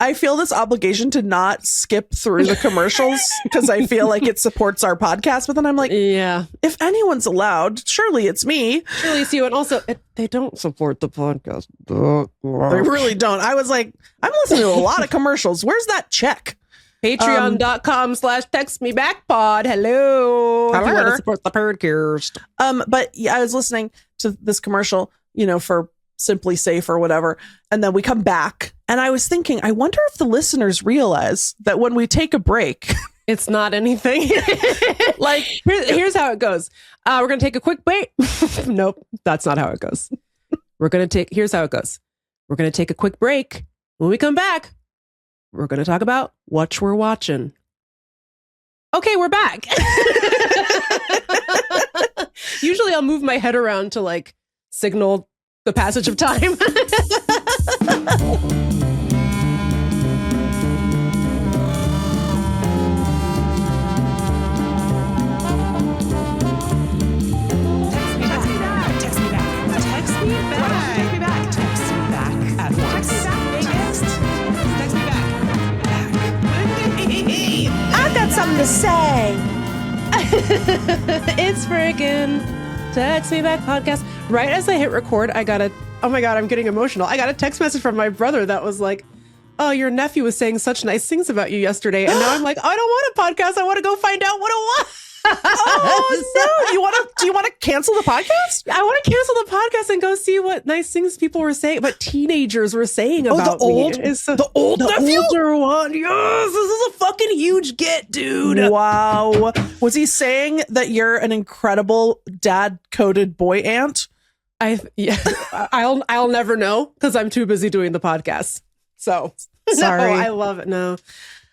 I feel this obligation to not skip through the commercials because I feel like it supports our podcast. But then I'm like, yeah, if anyone's allowed, surely it's me. Surely it's you. And also, they don't support the podcast. They really don't. I was like, I'm listening to a lot of commercials. Where's that check? Patreon.com/textmebackpod. Hello. If you want to support the podcast. But yeah, I was listening to this commercial, for Simply Safe or whatever. And then we come back and I was thinking, I wonder if the listeners realize that when we take a break, it's not anything. Like, here's how it goes. We're going to take a quick break. Nope, that's not how it goes. Here's how it goes. We're going to take a quick break. When we come back, we're going to talk about what we're watching. Okay, we're back. Usually I'll move my head around to like signal the passage of time. Something to say. It's friggin' Text Me Back podcast. Right as I hit record, oh my God, I'm getting emotional. I got a text message from my brother that was like, oh, your nephew was saying such nice things about you yesterday. And now I'm like, I don't want a podcast. I want to go find out what it was. Oh no! Do you want to cancel the podcast? I want to cancel the podcast and go see what nice things people were saying, what teenagers were saying about me. The older one. Yes, this is a fucking huge get, dude. Wow. Was he saying that you're an incredible dad-coded boy aunt? I'll never know because I'm too busy doing the podcast. So sorry. No, I love it. No,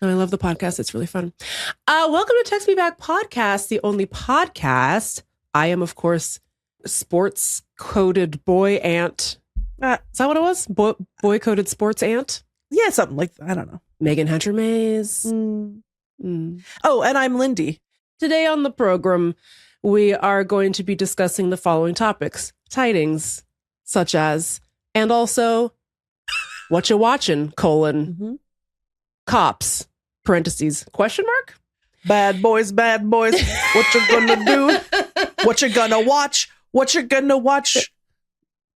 I love the podcast. It's really fun. Welcome to Text Me Back podcast, the only podcast. I am, of course, sports coded boy aunt. Is that what it was? Boy coded sports aunt? Yeah, something like that. I don't know. MEAGAN HATCHER-MAYS. Oh, and I'm Lindy. Today on the program, we are going to be discussing the following topics: tidings, such as, and also, Whatcha Watchin, : cops, parentheses, question mark? Bad boys, what you gonna do? What you gonna watch? What you gonna watch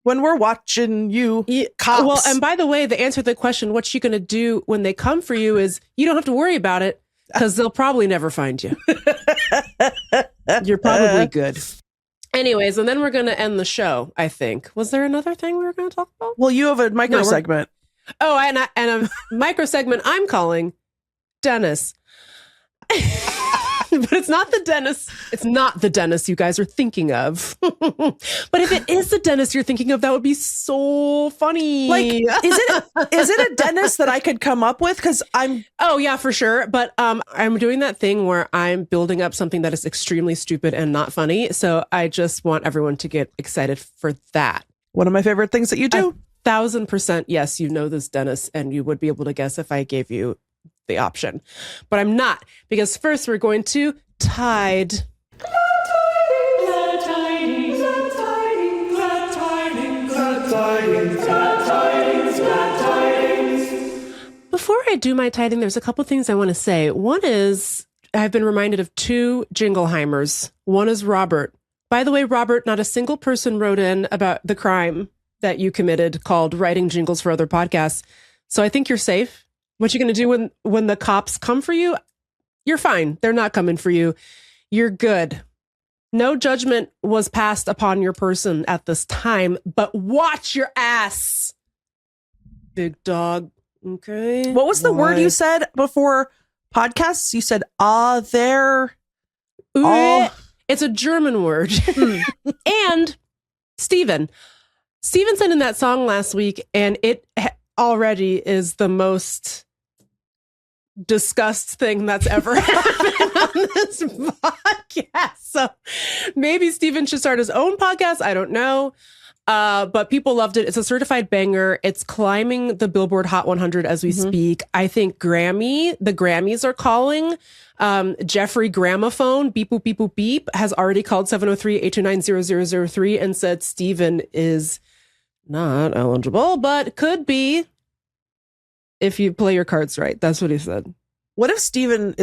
when we're watching you, cops? Well, and by the way, the answer to the question, what you gonna do when they come for you, is you don't have to worry about it because they'll probably never find you. You're probably good. Anyways, and then we're going to end the show, I think. Was there another thing we were going to talk about? Well, you have a microsegment. Oh, and a microsegment I'm calling Dennis. But it's not the Dennis. It's not the Dennis you guys are thinking of. But if it is the Dennis you're thinking of, that would be so funny. Like, is it a Dennis that I could come up with? Because Oh yeah, for sure. But I'm doing that thing where I'm building up something that is extremely stupid and not funny. So I just want everyone to get excited for that. One of my favorite things that you do. 1000% yes, you know this, Dennis, and you would be able to guess if I gave you the option. But I'm not, because first we're going to Tide. Before I do my tiding, there's a couple things I want to say. One is, I've been reminded of two Jingleheimers. One is Robert. By the way, Robert, not a single person wrote in about the crime that you committed called writing jingles for other podcasts. So I think you're safe. What you're going to do when the cops come for you, you're fine. They're not coming for you. You're good. No judgment was passed upon your person at this time, but watch your ass, big dog. Okay. What was the word you said before podcasts? You said, there. It's a German word. And Steven sent in that song last week, and it already is the most disgust thing that's ever happened on this podcast. So maybe Steven should start his own podcast. I don't know. But people loved it. It's a certified banger. It's climbing the Billboard Hot 100 as we speak. I think the Grammys are calling. Jeffrey Gramophone, beep, boop, beep, boop, beep, has already called 703-829-0003 and said Steven is not eligible, but could be if you play your cards right. That's what he said. What if Steven's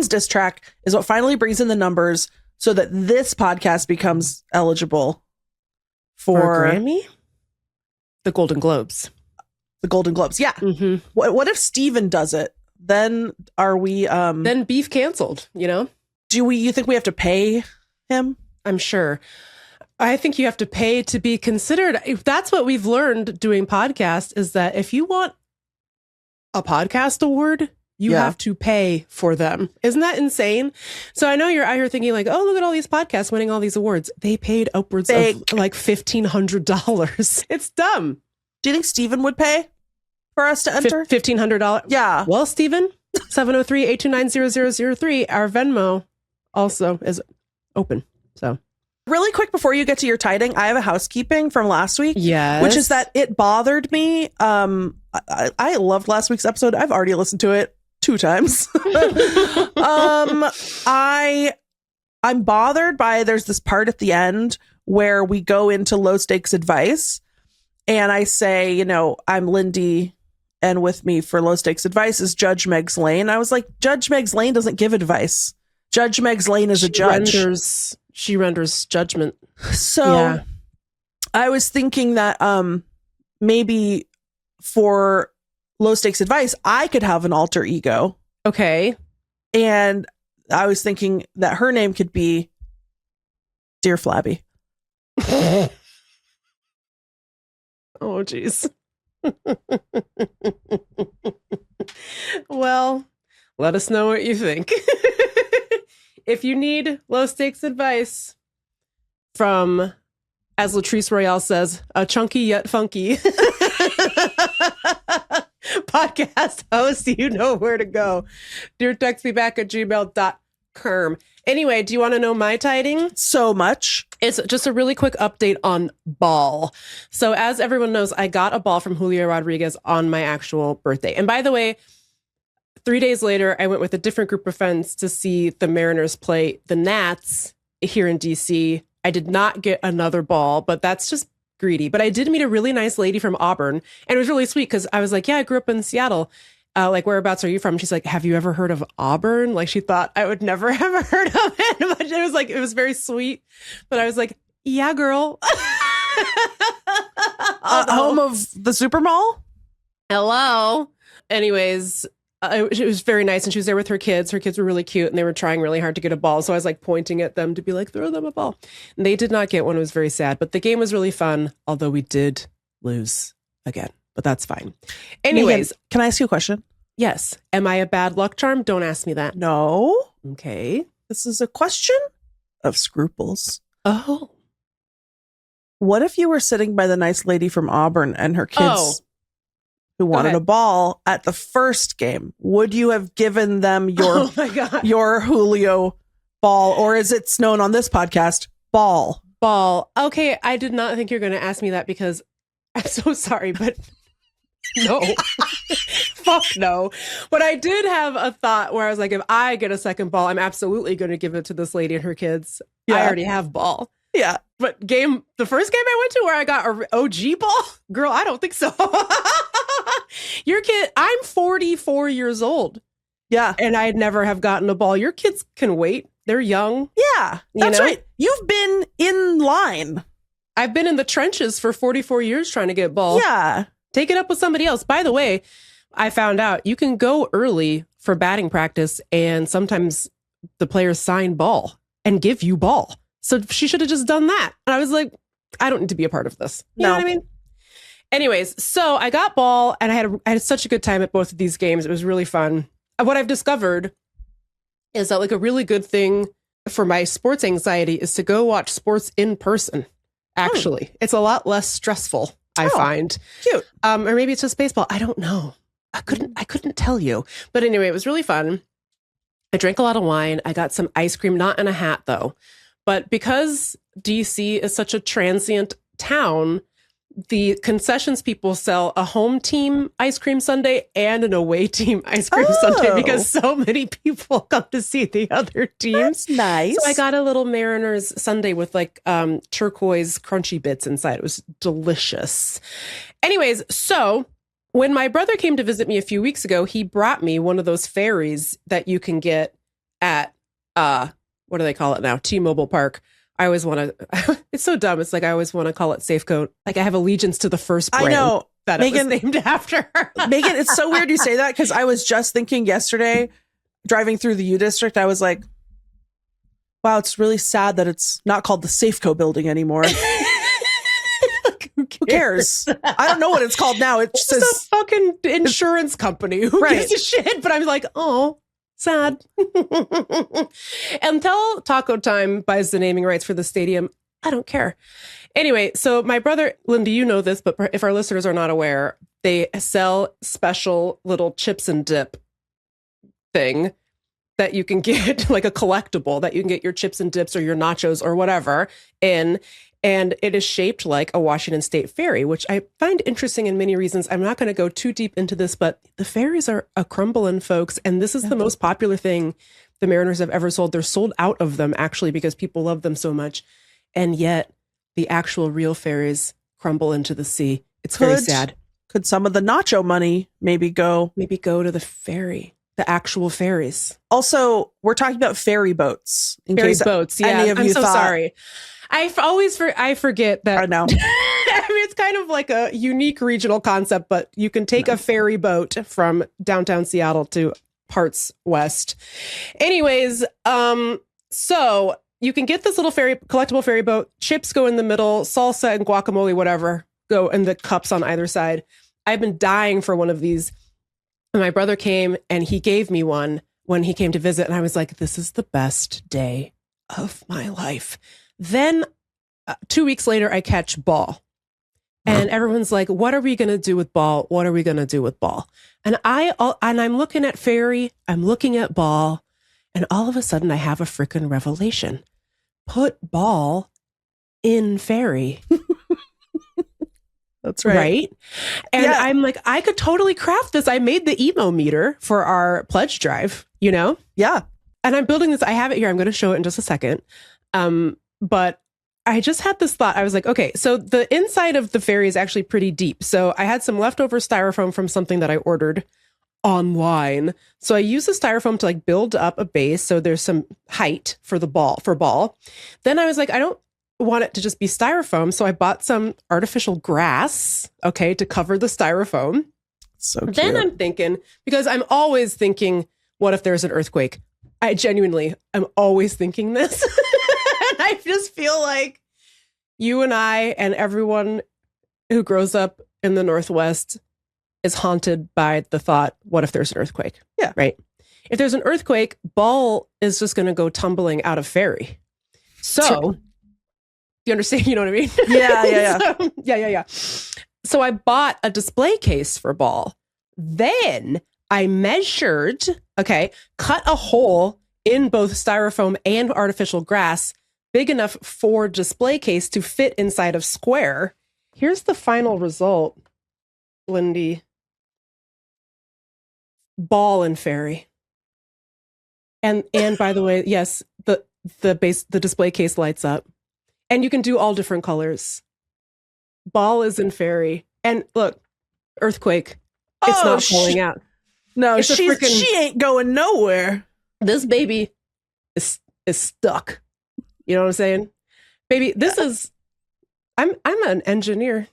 diss track is what finally brings in the numbers so that this podcast becomes eligible for a Grammy? The Golden Globes. The Golden Globes. Yeah. Mm-hmm. What if Steven does it? Then are we then beef canceled, you know? You think we have to pay him? I'm sure. I think you have to pay to be considered. If that's what we've learned doing podcasts, is that if you want a podcast award, you have to pay for them. Isn't that insane? So I know you're out here thinking like, oh, look at all these podcasts winning all these awards. They paid upwards of like $1,500. It's dumb. Do you think Steven would pay for us to enter? $1,500? Yeah. Well, Steven, 703-829-0003. Our Venmo also is open. So really quick before you get to your tiding, I have a housekeeping from last week. Yes. Which is that it bothered me. I loved last week's episode. I've already listened to it 2 times. I'm bothered by there's this part at the end where we go into low stakes advice. And I say, you know, I'm Lindy, and with me for low stakes advice is Judge Megs Lane. I was like, Judge Megs Lane doesn't give advice. Judge Megs Lane is a judge. She renders judgment. So I was thinking that maybe for low stakes advice, I could have an alter ego. Okay. And I was thinking that her name could be Dear Flabby. Oh, geez. Well, let us know what you think. If you need low stakes advice from, as Latrice Royale says, a chunky yet funky podcast host, you know where to go. deartextmeback@gmail.com. Anyway, do you want to know my tiding? So much. It's just a really quick update on ball. So as everyone knows, I got a ball from Julio Rodriguez on my actual birthday. And by the way, 3 days later, I went with a different group of friends to see the Mariners play the Nats here in DC. I did not get another ball, but that's just greedy. But I did meet a really nice lady from Auburn. And it was really sweet because I was like, yeah, I grew up in Seattle. Like, whereabouts are you from? She's like, have you ever heard of Auburn? Like, she thought I would never have heard of it. But it was very sweet. But I was like, yeah, girl. Home of the Super Mall? Hello. Anyways, it was very nice. And she was there with her kids. Her kids were really cute and they were trying really hard to get a ball. So I was like pointing at them to be like, throw them a ball. And they did not get one. It was very sad. But the game was really fun, although we did lose again. But that's fine. Anyways. Megan, can I ask you a question? Yes. Am I a bad luck charm? Don't ask me that. No. Okay. This is a question of scruples. Oh. What if you were sitting by the nice lady from Auburn and her kids who wanted a ball at the first game? Would you have given them your, your Julio ball, or as it's known on this podcast, ball? Ball. Okay. I did not think you were going to ask me that because I'm so sorry, but no. Fuck no. But I did have a thought where I was like, if I get a second ball, I'm absolutely going to give it to this lady and her kids. I already have ball. Yeah. But the first game I went to where I got a OG ball, girl, I don't think so. Your kid, I'm 44 years old. Yeah. And I'd never have gotten a ball. Your kids can wait. They're young. Yeah. That's right. You've been in line. I've been in the trenches for 44 years trying to get ball. Yeah. Take it up with somebody else. By the way, I found out you can go early for batting practice and sometimes the players sign ball and give you ball. So she should have just done that. And I was like, I don't need to be a part of this. You know what I mean? Anyways, so I got ball and I had such a good time at both of these games. It was really fun. What I've discovered is that like a really good thing for my sports anxiety is to go watch sports in person. Actually, it's a lot less stressful, I find. Cute. Or maybe it's just baseball. I don't know. I couldn't tell you. But anyway, it was really fun. I drank a lot of wine. I got some ice cream, not in a hat though. But because DC is such a transient town, the concessions people sell a home team ice cream sundae and an away team ice cream sundae because so many people come to see the other teams. That's nice. So I got a little Mariners sundae with like turquoise crunchy bits inside. It was delicious. Anyways, so when my brother came to visit me a few weeks ago, he brought me one of those ferries that you can get at, what do they call it now? T-Mobile Park. I always want to, it's so dumb. It's like, I always want to call it Safecoat. Like I have allegiance to the first brand. I know. That Megan, it was named after. Megan, it's so weird you say that because I was just thinking yesterday, driving through the U District, I was like, wow, it's really sad that it's not called the Safeco building anymore. Who cares? I don't know what it's called now. It just says a fucking insurance company. Who gives a shit? But I'm like, oh, sad. Until Taco Time buys the naming rights for the stadium, I don't care. Anyway, so my brother, Lindy, you know this, but if our listeners are not aware, they sell special little chips and dip thing that you can get, like a collectible that you can get your chips and dips or your nachos or whatever in. And it is shaped like a Washington State ferry, which I find interesting in many reasons. I'm not going to go too deep into this, but the ferries are a crumbling, folks. And this is the most popular thing the Mariners have ever sold. They're sold out of them, actually, because people love them so much. And yet the actual real ferries crumble into the sea. It's very sad. Could some of the nacho money maybe go to the ferry, the actual ferries? Also, we're talking about ferry boats. Ferry boats, yeah. I'm so sorry. I forget that. I know. I mean, it's kind of like a unique regional concept, but you can take a ferry boat from downtown Seattle to parts west. Anyways, so you can get this little collectible ferry boat. Chips go in the middle, salsa and guacamole, whatever, go in the cups on either side. I've been dying for one of these. And my brother came and he gave me one when he came to visit. And I was like, this is the best day of my life. Then 2 weeks later, I catch Ball. And everyone's like, what are we going to do with Ball? What are we going to do with Ball? And I'm looking at Ferry. I'm looking at Ball. And all of a sudden, I have a freaking revelation. Put Ball in Ferry. That's right. Right? And I'm like, I could totally craft this. I made the emo meter for our pledge drive, you know? Yeah. And I'm building this. I have it here. I'm going to show it in just a second. But I just had this thought. I was like, okay, so the inside of the ferry is actually pretty deep. So I had some leftover styrofoam from something that I ordered online. So I used the styrofoam to like build up a base. So there's some height for ball. Then I was like, I don't want it to just be styrofoam. So I bought some artificial grass, okay, to cover the styrofoam. So cute. Then I'm thinking, because I'm always thinking, what if there's an earthquake? I'm always thinking this. And I just feel like you and I and everyone who grows up in the Northwest is haunted by the thought, what if there's an earthquake? Yeah. Right. If there's an earthquake, Ball is just going to go tumbling out of Ferry. So you understand? You know what I mean? Yeah. So, yeah. So I bought a display case for Ball. Then I measured, cut a hole in both styrofoam and artificial grass big enough for display case to fit inside of square. Here's the final result, Lindy. Ball and Ferry. And by the way, yes, the display case lights up. And you can do all different colors. Ball is in Ferry. And look, earthquake. It's not pulling out. No, she ain't going nowhere. This baby is stuck. You know what I'm saying? Baby, I'm an engineer.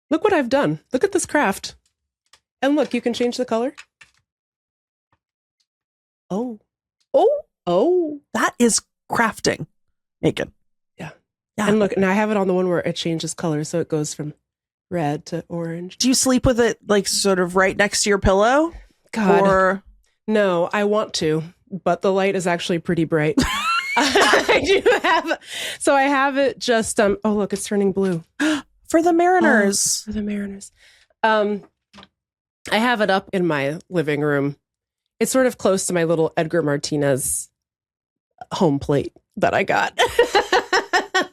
Look what I've done. Look at this craft. And look, you can change the color. Oh, that is crafting, Megan. Yeah. And look, now I have it on the one where it changes color, so it goes from red to orange. Do you sleep with it like sort of right next to your pillow? God. Or no, I want to, but the light is actually pretty bright. I have it just oh look, it's turning blue. For the Mariners. For the Mariners. I have it up in my living room. It's sort of close to my little Edgar Martinez home plate that I got.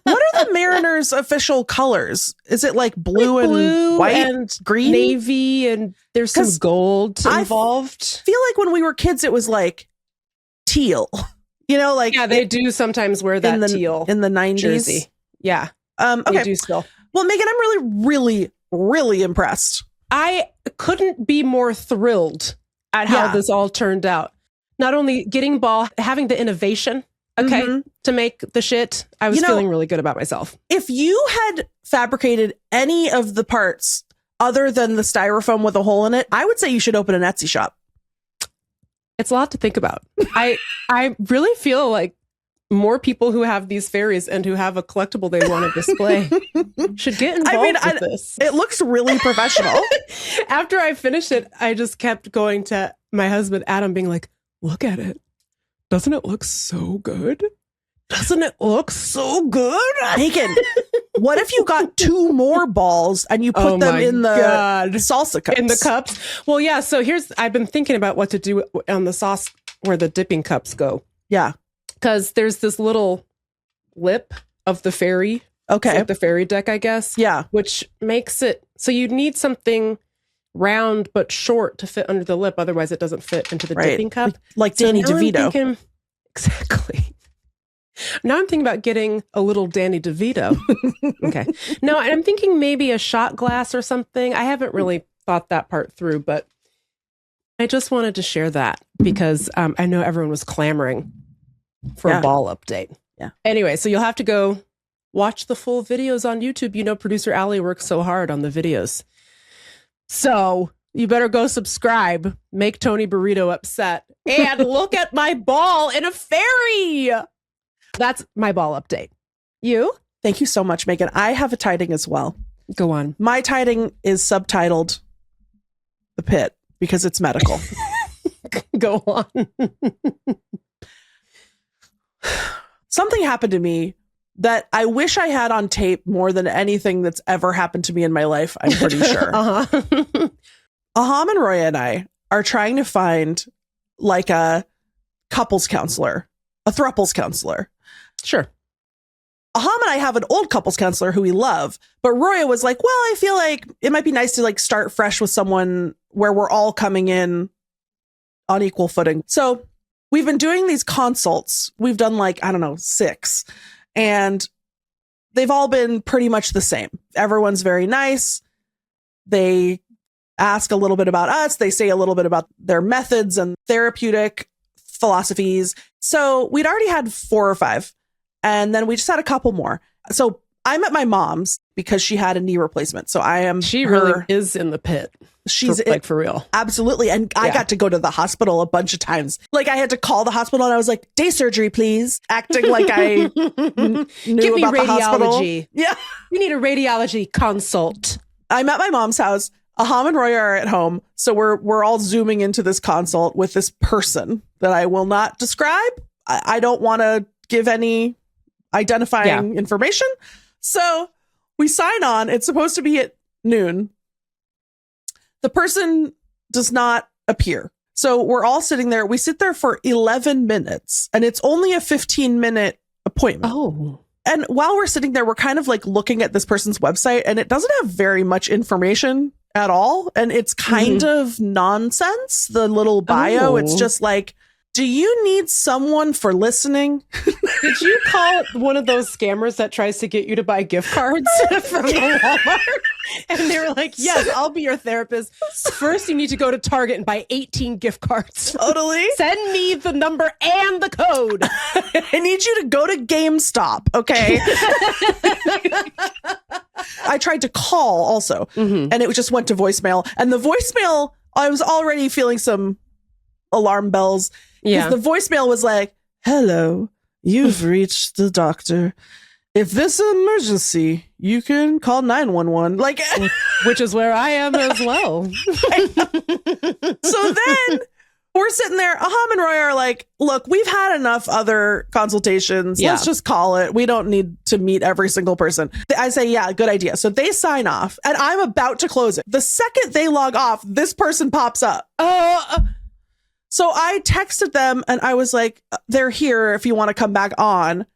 What are the Mariners' official colors? Is it like blue and white and green? Navy, and there's some gold involved. I feel like when we were kids, it was like teal. You know, like they do sometimes wear that teal in the 90s. Jersey. Yeah. Okay. They do still. Well, Megan, I'm really, really, really impressed I couldn't be more thrilled at how this all turned out. Not only getting ball, having the innovation, to make the shit. I was feeling really good about myself. If you had fabricated any of the parts other than the styrofoam with a hole in it, I would say you should open an Etsy shop. It's a lot to think about. I really feel like more people who have these fairies and who have a collectible they want to display should get involved with this. It looks really professional. After I finished it, I just kept going to my husband, Adam, being like, look at it. Doesn't it look so good? Doesn't it look so good? Megan, what if you got 2 more balls and you put them in the salsa cups? In the cups? Well, yeah. So I've been thinking about what to do on the sauce where the dipping cups go. Yeah. Because there's this little lip of the Ferry. Okay. Like the Ferry deck, I guess. Yeah. Which makes it so you need something round but short to fit under the lip. Otherwise, it doesn't fit into the dipping cup. Like Danny DeVito. Exactly. Now I'm thinking about getting a little Danny DeVito. Okay. No, I'm thinking maybe a shot glass or something. I haven't really thought that part through, but I just wanted to share that because I know everyone was clamoring for a ball update. Yeah. Anyway, so you'll have to go watch the full videos on YouTube. You know, producer Allie works so hard on the videos. So you better go subscribe, make Tony Burrito upset, and look at my ball in a fairy. That's my ball update. You? Thank you so much, Megan. I have a tiding as well. Go on. My tiding is subtitled The Pit because it's medical. Go on. Something happened to me that I wish I had on tape more than anything that's ever happened to me in my life, I'm pretty sure. Aham and Roya and I are trying to find like a couples counselor, a throuples counselor. Sure. Aham and I have an old couples counselor who we love, but Roya was like, well, I feel like it might be nice to like start fresh with someone where we're all coming in on equal footing. So we've been doing these consults. We've done like, I don't know, 6. And they've all been pretty much the same. Everyone's very nice. They ask a little bit about us. They say a little bit about their methods and therapeutic philosophies. So we'd already had 4 or 5. And then we just had a couple more. So I'm at my mom's because she had a knee replacement. So I am. She really is in the pit. She's for real. Absolutely. And I got to go to the hospital a bunch of times. Like I had to call the hospital and I was like, day surgery, please. Acting like I knew Give me about the hospital. radiology. Yeah. We need a radiology consult. I'm at my mom's house. Aham and Roya are at home. So we're all zooming into this consult with this person that I will not describe. I don't want to give any identifying information. So we sign on. It's supposed to be at noon. The person does not appear. So we're all sitting there. We sit there for 11 minutes and it's only a 15-minute appointment. Oh. And while we're sitting there, we're kind of like looking at this person's website and it doesn't have very much information at all. And it's kind of nonsense. The little bio, it's just like, do you need someone for listening? Did you call one of those scammers that tries to get you to buy gift cards from the Walmart? And they were like, yes, I'll be your therapist. First, you need to go to Target and buy 18 gift cards. Totally. Send me the number and the code. I need you to go to GameStop, okay? I tried to call also, and it just went to voicemail. And the voicemail, I was already feeling some alarm bells. Yeah. The voicemail was like, hello, you've reached the doctor. If this is an emergency, you can call 911. Like, which is where I am as well. So then we're sitting there. Aham and Roy are like, look, we've had enough other consultations. Yeah. Let's just call it. We don't need to meet every single person. I say, yeah, good idea. So they sign off and I'm about to close it. The second they log off, this person pops up. So I texted them and I was like, they're here if you want to come back on.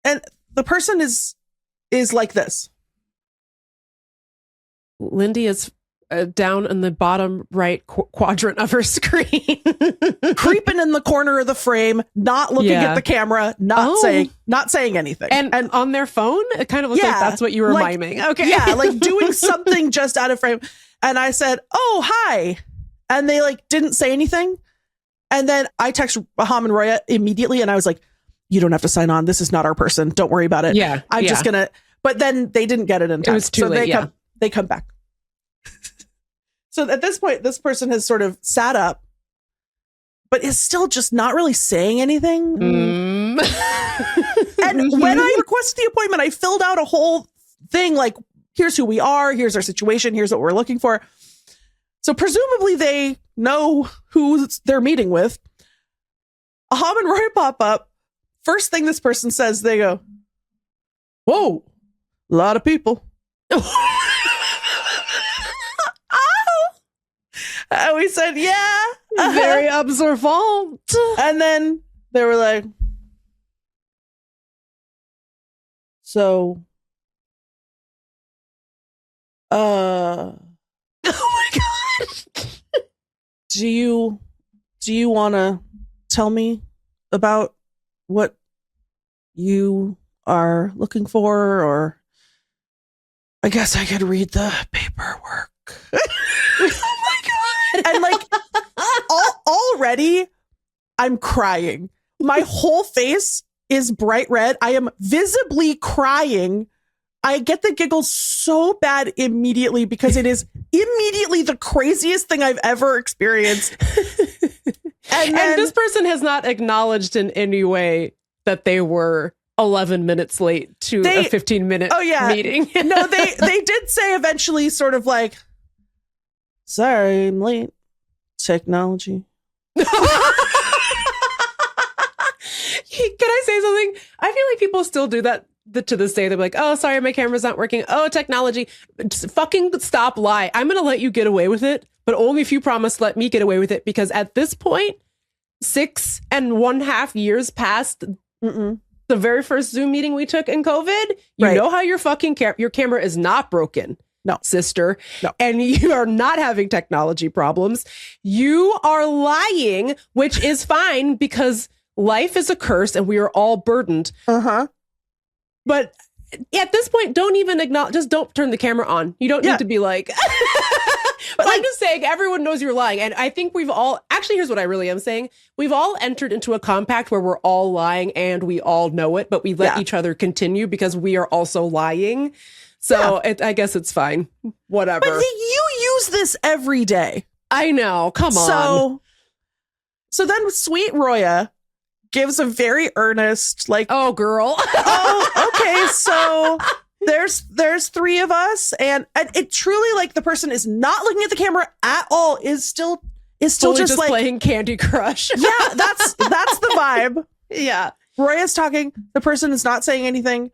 And the person is like this. Lindy is down in the bottom right quadrant of her screen. Creeping in the corner of the frame, not looking at the camera, not saying anything. And on their phone, it kind of looks like that's what you were miming. Okay. Yeah, like doing something just out of frame. And I said, oh, hi. And they like didn't say anything. And then I text Ham and Roya immediately. And I was like, you don't have to sign on. This is not our person. Don't worry about it. Yeah. I'm just going to. But then they didn't get it in time. It was too late. They come back. So at this point, this person has sort of sat up, but is still just not really saying anything. And when I requested the appointment, I filled out a whole thing like, here's who we are, here's our situation, here's what we're looking for. So presumably they know who they're meeting with. Ham and Roy pop up. First thing this person says, they go, whoa, a lot of people. And we said, yeah. Very observant. And then they were like, so, oh my God. Do you want to tell me about what you are looking for? Or I guess I could read the paperwork. Oh my God. And like already I'm crying. My whole face is bright red. I am visibly crying. I get the giggles so bad immediately because it is immediately the craziest thing I've ever experienced. And this person has not acknowledged in any way that they were 11 minutes late to a 15-minute meeting. No, they did say eventually sort of like, sorry, I'm late. Technology. Can I say something? I feel like people still do that to this day. They're like, oh, sorry, my camera's not working. Oh, technology. Just fucking stop lie. I'm going to let you get away with it, but only if you promise let me get away with it. Because at this point, 6.5 years past the very first Zoom meeting we took in COVID, you know how your fucking your camera is not broken. No, sister. No. And you are not having technology problems. You are lying, which is fine because life is a curse and we are all burdened. But at this point, don't even acknowledge, just don't turn the camera on. You don't need to be like, but I'm just saying everyone knows you're lying. And I think we've all, actually, here's what I really am saying. We've all entered into a compact where we're all lying and we all know it, but we let each other continue because we are also lying. So I guess it's fine. Whatever. But you use this every day. I know. Come on. So then sweet Roya gives a very earnest, like, oh, girl. Oh, okay. So there's three of us. And it truly, like, the person is not looking at the camera at all, is still just like playing Candy Crush. Yeah, that's the vibe. Yeah. Roya's talking. The person is not saying anything.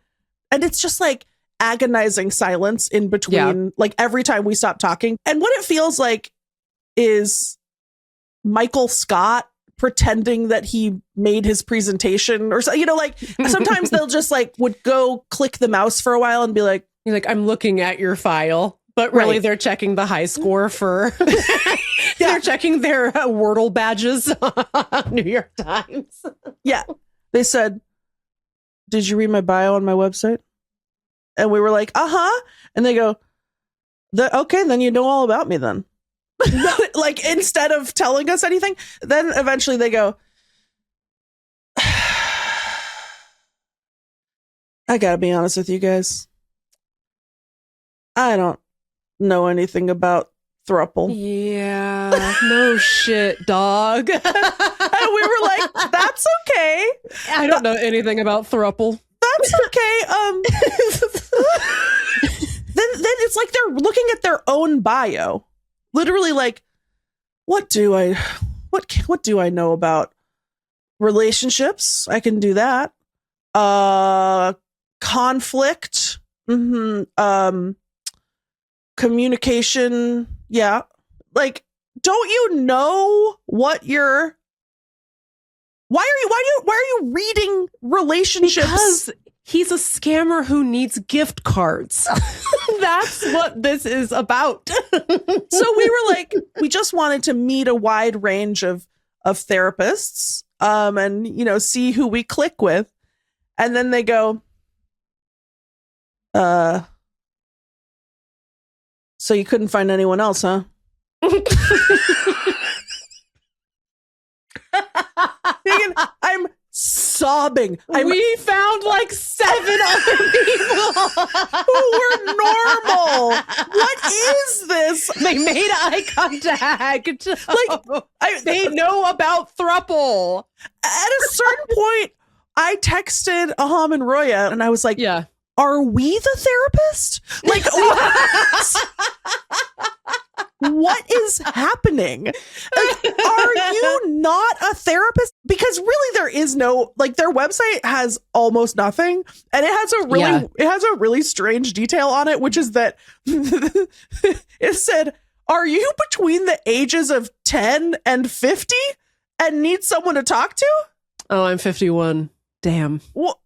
And it's just like agonizing silence in between, like every time we stop talking. And what it feels like is Michael Scott pretending that he made his presentation or so, like sometimes they'll just like would go click the mouse for a while and be like, you're like, I'm looking at your file, but really they're checking the high score for, they're checking their Wordle badges on New York Times. Yeah. They said, did you read my bio on my website? And we were like, and they go, okay, then you know all about me then. Like, instead of telling us anything, then eventually they go, I gotta be honest with you guys. I don't know anything about throuple. Yeah, no shit, dog. And we were like, that's okay. I don't know anything about throuple. That's okay. Then it's like they're looking at their own bio. Literally like, what do I know about relationships? I can do that. Conflict. Communication. Yeah. Like, don't you know what you're... Why are you reading relationships? Because he's a scammer who needs gift cards. That's what this is about. So we were like, we just wanted to meet a wide range of therapists, and see who we click with. And then they go, So you couldn't find anyone else, huh? Megan, I'm sobbing. We found like 7 other people who were normal. What is this? They made eye contact. Like, they know about throuple. At a certain point, I texted Aham and Roya, and I was like, yeah. Are we the therapist? Like, what is happening? Like, are you not a therapist? Because really there is no, like, their website has almost nothing. And it has a really strange detail on it, which is that it said, are you between the ages of 10 and 50 and need someone to talk to? Oh, I'm 51. Damn. Well,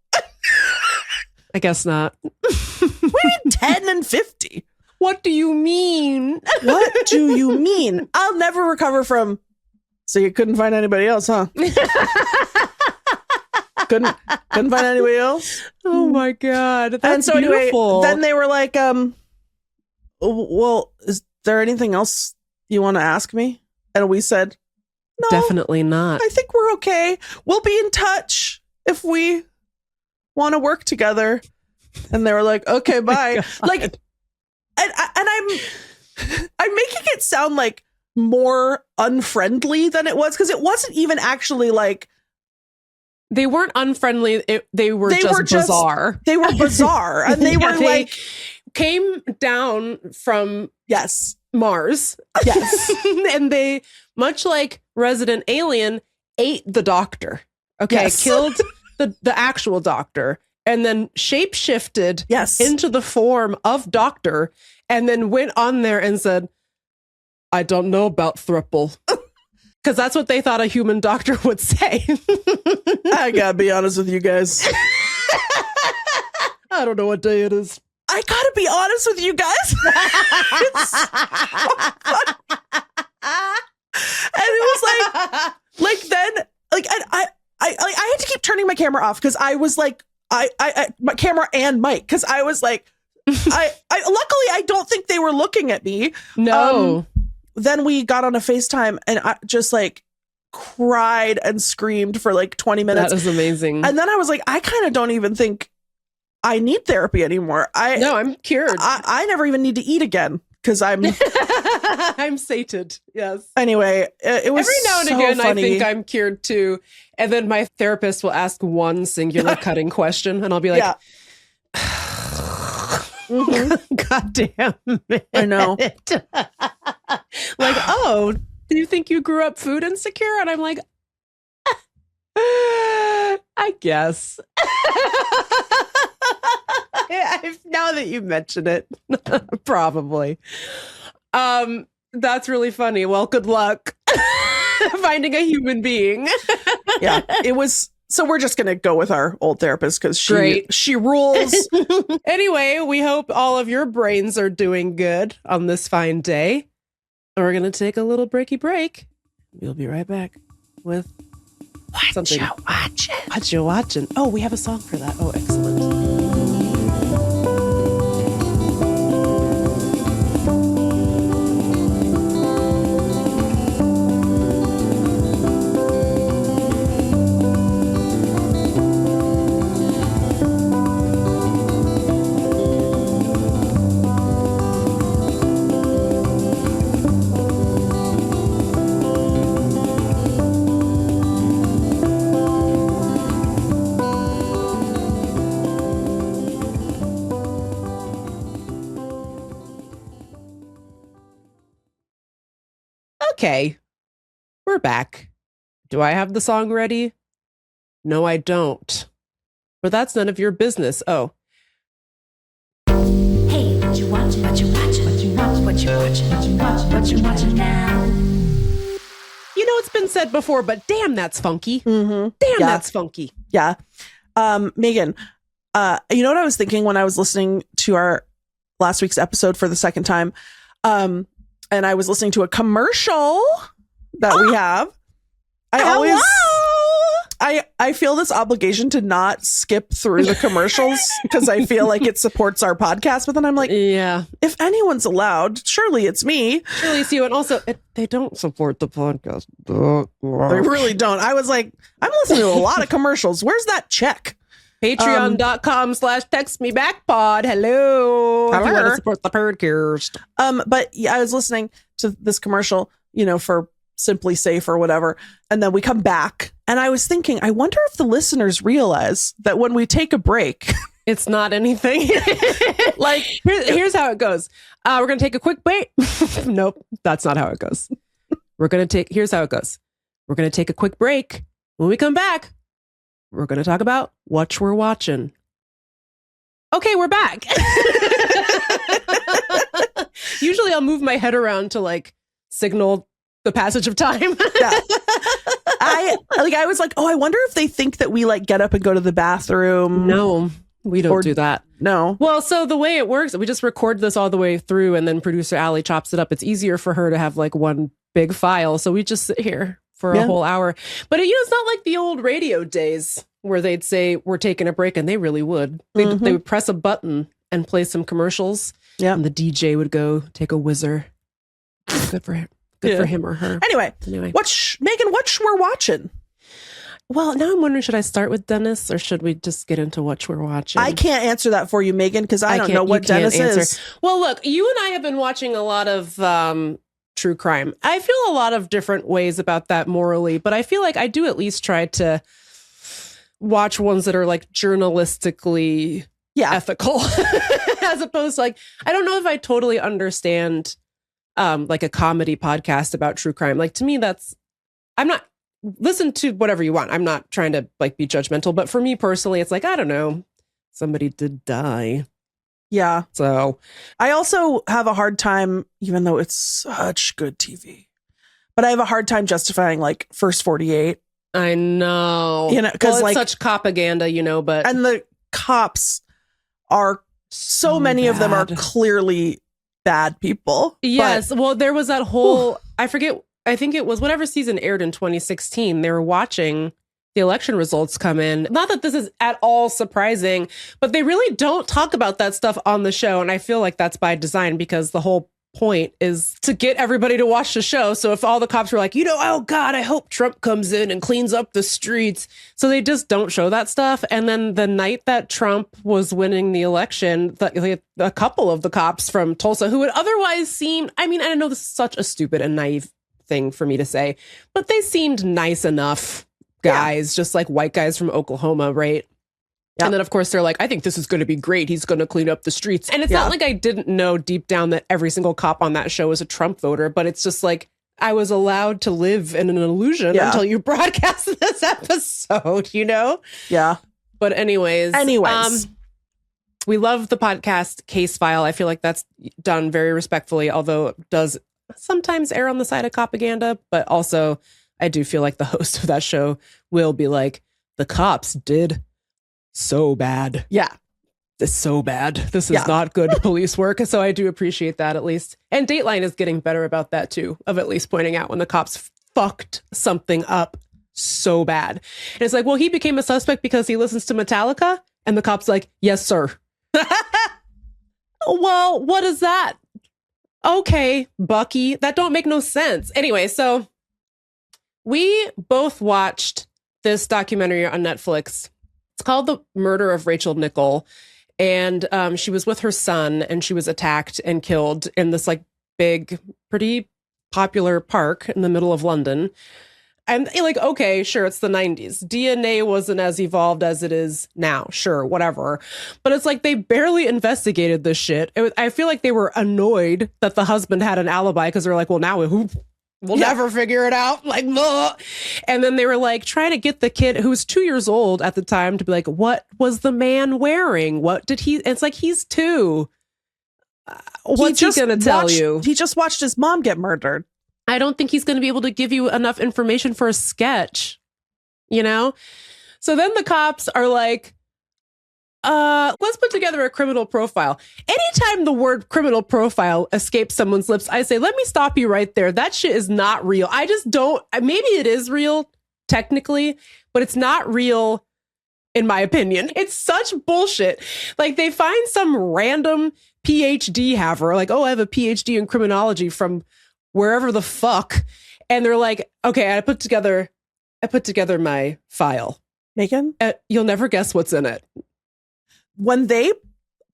I guess not. What do you mean 10 and 50? What do you mean? What do you mean? I'll never recover from. So you couldn't find anybody else, huh? couldn't find anybody else. Oh my God. That's and so beautiful. Anyway, then they were like, well, is there anything else you want to ask me? And we said, no, definitely not. I think we're okay. We'll be in touch if we want to work together. And they were like, okay, bye. Like, and I'm making it sound like more unfriendly than it was, because it wasn't even actually like, they weren't unfriendly. They were just bizarre. They were bizarre, and they were like, came down from Mars. Yes, and they, much like Resident Alien, ate the doctor. Okay, yes. Killed the actual doctor, and then shape-shifted into the form of Doctor, and then went on there and said, I don't know about throuple. Because that's what they thought a human doctor would say. I gotta be honest with you guys. I don't know what day it is. I gotta be honest with you guys. It's so funny. And it was like then, like, I had to keep turning my camera off because I was like, my camera and mic, because I was like, luckily I don't think they were looking at me. No. Then we got on a FaceTime and I just like cried and screamed for like 20 minutes. That was amazing. And then I was like, I kind of don't even think I need therapy anymore. No, I'm cured. I never even need to eat again because I'm I'm sated. Yes. Anyway, it was every now and so again funny. I think I'm cured too. And then my therapist will ask one singular cutting question and I'll be like, God damn it. I know. Like, oh, do you think you grew up food insecure? And I'm like, I guess. Now that you mention it, probably. That's really funny. Well, good luck finding a human being. Yeah, it was. So we're just going to go with our old therapist because she rules. Anyway, we hope all of your brains are doing good on this fine day. We're going to take a little breaky break. We'll be right back with something. Whatcha Watchin? Whatcha Watchin? Oh, we have a song for that. Oh, excellent. Okay, we're back. Do I have the song ready? No, I don't. But that's none of your business. Oh. Hey, what you watching? What you watching? What you watching? What you watching? What you watching? What you watching now? You know, it's been said before, but damn, that's funky. Mm-hmm. Damn, that's funky. Yeah. Megan, you know what I was thinking when I was listening to our last week's episode for the second time? And I was listening to a commercial that we have. I feel this obligation to not skip through the commercials because I feel like it supports our podcast. But then I'm like, Yeah. if anyone's allowed, surely it's me. Surely it's you. And also, they don't support the podcast. They really don't. I was like, I'm listening to a lot of commercials. Where's that check? Patreon.com/textmebackpod. Hello. If you want to support the podcast. But yeah, I was listening to this commercial, you know, for Simply Safe or whatever. And then we come back and I was thinking, I wonder if the listeners realize that when we take a break, it's not anything. Like, here's how it goes. We're going to take a quick break. Nope, that's not how it goes. Here's how it goes. We're going to take a quick break. When we come back, we're going to talk about Whatcha Watchin. Okay, we're back. Usually I'll move my head around to like signal the passage of time. Yeah. I was like, oh, I wonder if they think that we like get up and go to the bathroom. No, we don't do that. No. Well, so the way it works, we just record this all the way through and then producer Allie chops it up. It's easier for her to have like one big file. So we just sit here for a whole hour. But it's not like the old radio days where they'd say we're taking a break, and they really would. They would press a button and play some commercials. Yeah. And the DJ would go take a whizzer. Good for him. Good for him or her. Anyway, Meagan, what we're watching? Well, now I'm wondering, should I start with Dennis or should we just get into what we're watching? I can't answer that for you, Meagan, because I don't know what Dennis is. Well, look, you and I have been watching a lot of true crime. I feel a lot of different ways about that morally, but I feel like I do at least try to watch ones that are like journalistically ethical, as opposed to like, I don't know if I totally understand like a comedy podcast about true crime. Like, to me, listen to whatever you want. I'm not trying to like be judgmental, but for me personally, it's like, I don't know, somebody did die. Yeah. So I also have a hard time, even though it's such good TV, but I have a hard time justifying like First 48. I know. You know, because it's like such propaganda, you know, but. And the cops are, so many of them are clearly bad people. Yes. Well, there was that whole, I think it was whatever season aired in 2016. They were watching the election results come in. Not that this is at all surprising, but they really don't talk about that stuff on the show. And I feel like that's by design, because the whole point is to get everybody to watch the show. So if all the cops were like, oh God, I hope Trump comes in and cleans up the streets. So they just don't show that stuff. And then the night that Trump was winning the election, a couple of the cops from Tulsa who would otherwise seem, I mean, I know this is such a stupid and naive thing for me to say, but they seemed nice enough guys, just like white guys from Oklahoma, right? Yep. And then, of course, they're like, I think this is going to be great. He's going to clean up the streets. And it's not like I didn't know deep down that every single cop on that show was a Trump voter, but it's just like I was allowed to live in an illusion until you broadcast this episode, you know? Yeah. But anyways. We love the podcast Case File. I feel like that's done very respectfully, although it does sometimes err on the side of propaganda. But also, I do feel like the host of that show will be like, the cops did so bad. Yeah. It's so bad. This is not good police work. So I do appreciate that, at least. And Dateline is getting better about that too, of at least pointing out when the cops fucked something up so bad. And it's like, well, he became a suspect because he listens to Metallica. And the cop's like, yes, sir. Well, what is that? Okay, Bucky. That don't make no sense. Anyway, so we both watched this documentary on Netflix. It's called The Murder of Rachel Nickell. And she was with her son and she was attacked and killed in this like big, pretty popular park in the middle of London. And like, okay, sure, it's the 90s. DNA wasn't as evolved as it is now. Sure, whatever. But it's like they barely investigated this shit. I feel like they were annoyed that the husband had an alibi because they're like, well, now we'll never figure it out. Like, ugh. And then they were like trying to get the kid who was 2 years old at the time to be like, what was the man wearing? What did he? It's like, he's 2. What's he going to tell you? He just watched his mom get murdered. I don't think he's going to be able to give you enough information for a sketch, you know? So then the cops are like, let's put together a criminal profile. Anytime the word criminal profile escapes someone's lips, I say, let me stop you right there. That shit is not real. I just don't, maybe it is real. technically, but it's not real in my opinion. It's such bullshit. Like they find some random PhD haver, like, oh, I have a PhD in criminology from wherever the fuck. And they're like, okay, I put together my file. Megan? You'll never guess what's in it. When they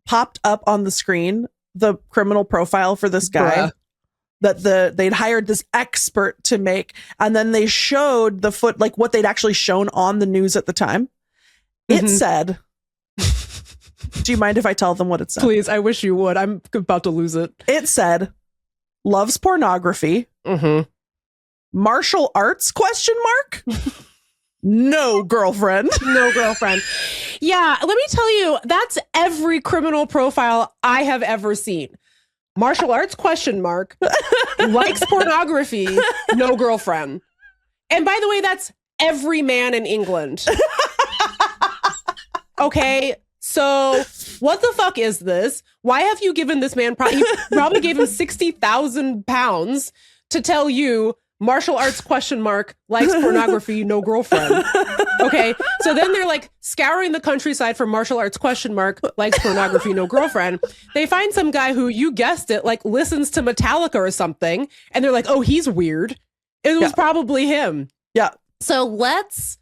popped up on the screen, the criminal profile for this guy that they'd hired this expert to make, and then they showed the like what they'd actually shown on the news at the time. It said, do you mind if I tell them what it said? Please, I wish you would. I'm about to lose it. It said, loves pornography. Martial arts, ? No girlfriend. No girlfriend. Yeah, let me tell you, that's every criminal profile I have ever seen. Martial arts ? Likes pornography, no girlfriend. And by the way, that's every man in England. Okay, so what the fuck is this? Why have you given this man, you probably gave him £60,000 to tell you martial arts ? Likes pornography, no girlfriend. Okay, so then they're like scouring the countryside for martial arts ? Likes pornography, no girlfriend. They find some guy who, you guessed it, like listens to Metallica or something, and they're like, oh, he's weird. It was probably him. Yeah. So what's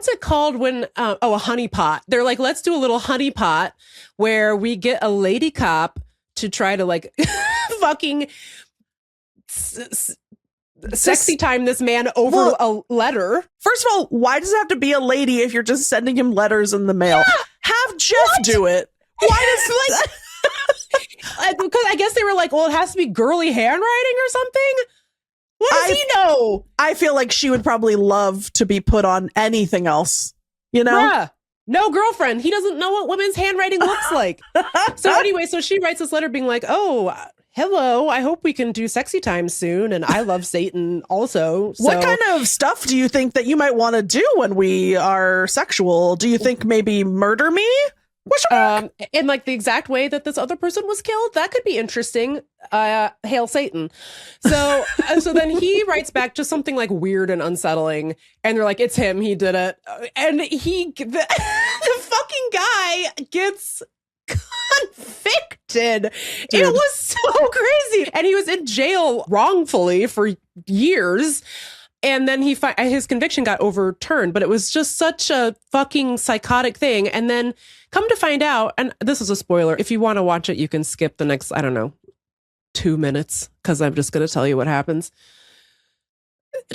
it called when, a honeypot. They're like, let's do a little honeypot where we get a lady cop to try to like fucking sexy time this man over a letter. First of all, why does it have to be a lady if you're just sending him letters in the mail? Yeah. Have Jeff do it. Why does because I guess they were like, well, it has to be girly handwriting or something. What does he know? I feel like she would probably love to be put on anything else, you know? Bruh, no girlfriend. He doesn't know what women's handwriting looks like. So anyway, so she writes this letter being like, oh, hello, I hope we can do sexy time soon. And I love Satan also. So. What kind of stuff do you think that you might want to do when we are sexual? Do you think maybe murder me? In like the exact way that this other person was killed? That could be interesting. Hail Satan. So then he writes back just something like weird and unsettling. And they're like, it's him. He did it. And the fucking guy gets convicted. Dude. It was so crazy. And he was in jail wrongfully for years. And then his conviction got overturned, but it was just such a fucking psychotic thing. And then come to find out, and this is a spoiler, if you want to watch it, you can skip the next, 2 minutes, because I'm just going to tell you what happens.